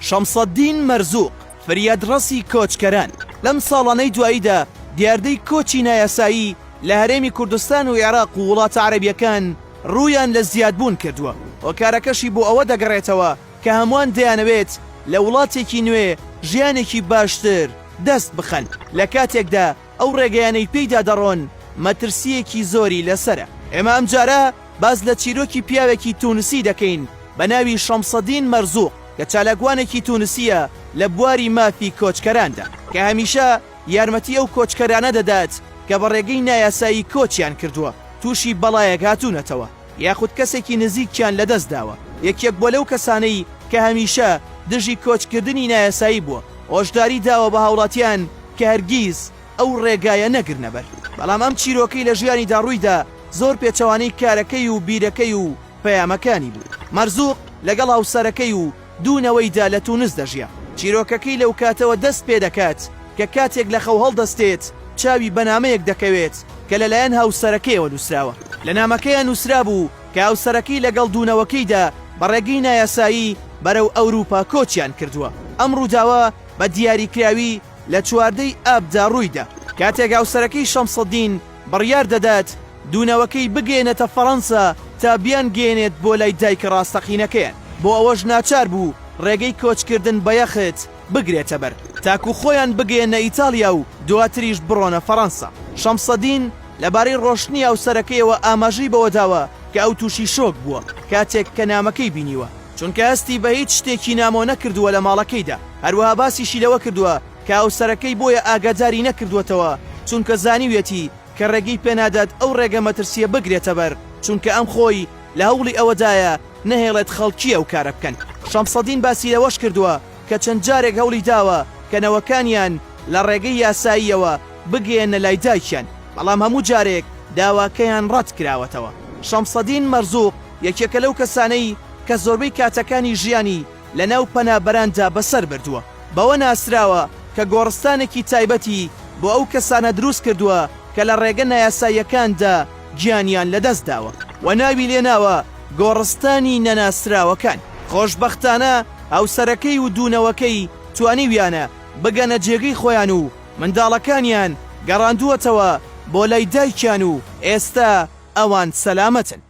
شەمسەددین مەرزوق فریادڕەسی کۆچکەران لەم ساڵانەی دواییدا دیاردەی کۆچی نایاسایی لە هەرێمی کوردستان و عێراق و وڵاتە عەرەبیەکان ڕوویان لە زیادبوون کردووە و کارەکەشی بۆ ئەوە دەگەڕێتەوە کە هەمووان دەیانەوێت لە وڵاتێکی نوێ ژیانێکی باشتر دەست بخەن لە کاتێکدا ئەو ڕێگەیانەی پێیدا دەڕۆن مەترسیەکی زۆری لەسرە. ئێمە ئەم جارە باز لە چیرۆکی پیاوێکی تونوسی دەکەین بە ناوی شەمسەددین مەرزوق کە چالاکوانێکی تونوسیە لە بواری مافی کۆچکەراندا کە هەمیشە یارمەتی ئەو کۆچکەرانە دەدات کە بە ڕێگەی نایاسایی کۆچیان کردووە تووشی بەڵایەک هاتوونەتەوە یاخود کەسێکی نزیکیان لەدەست داوە. یەکێک بۆ لەو کەسانەی کە هەمیشە دژی کۆچکردنی نایاسایی بووە ئۆژداری داوە بە هاوڵاتیان کە هەرگیز ئەو ڕێگایە نەگرنەبەر. بەڵام ئەم چیرۆکەی لە ژیانیدا ڕوویدا زۆر پێچەوانەی کارەکەی و بیرەکەی و پەیامەکانی بوو. مەرزوق لەگەڵ هاوسەرەکەی و دوونەوەیدا لە تونس دەژیا. چیرۆکەکەی لەو کاتەوە دەست پێ دەکات کە کاتێک لە خەو هەڵدەستێت چاوی بەنامەیەک دەکەوێت کە لەلایەن هاوسەرەکەیەوە نووسراوە. لە نامەکەیان نووسرا بوو کە هاوسەرەکەی لەگەڵ دوونەوەکەیدا بە ڕێگەی نایاسایی بەرەو ئەوروپا کۆچیان کردووە. ئەم ڕووداوە بە دیاریکراوی لە 14 ئابدا ڕوویدا کاتێک هاوسەرەکەی شەمسەددین بڕیار دەدات دوونەوەکەی بگێنێتە فەڕەنسا تا بیان گێنێت بۆ لای دایکە ڕاستەقینەکەیان بۆ ئەوەش ناچار بوو ڕێگەی کۆچکردن بە یەخت بگرێتە بەر تاکو خۆیان بگێنە ئیتالیا و دواتریش بڕۆنە فەڕەنسا. شەمسەددین لەبارەی ڕۆشتنی هاوسەرەکەیەوە ئاماژەی بەوە داوە کە ئەو تووشی شۆک بووە کاتێک کە نامەکەی بینیوە چونکە هەستی بە هیچ شتێکی نامۆ نەکردووە لە ماڵەکەیدا. هەروەها باسیشی لەوە کردووە کە هاوسەرەکەی بۆیە ئاگاداری نەکردوێتەوە چونکە زانیوێتی کە ڕێگەی پێنادات ئەو ڕێگە مەترسیە بگرێتە بەر چونکە ئەم خۆی لە هەوڵی ئەوەدایە نەهێڵێت خەڵکی ئەو کارە بکەن. شەمسەددین باسی لەوەش کردووە کە چەند جارێک هەوڵی داوە کە نەوەکانیان لە ڕێگەی یاساییەوە بگەێنە لای دایکیان بەڵام هەموو جارێک داواکەیان ڕەت کراوەتەوە. شەمسەددین مەرزوق یەکێکە لەو کەسانەی کە زۆربەی کاتەکانی ژیانی لە ناو پەنابەراندا بەسەر بردووە بەوە ناسراوە کە گۆڕستانێکی تایبەتی بۆ ئەو کەسانە دروست کردووە کە لە ڕێگە نایاساییەکاندا گیانیان لەدەست داوە و ناوی لێناوە گۆڕستانی نەناسراوەکان. خۆشبەختانە هاوسەرەکەی و دوونەوەکەی توانیویانە بگەنە جێگەی خۆیان و منداڵەکانیان گەڕاندووەتەوە بۆ لای دایکیان و ئێستا ئەوان سەلامەتن.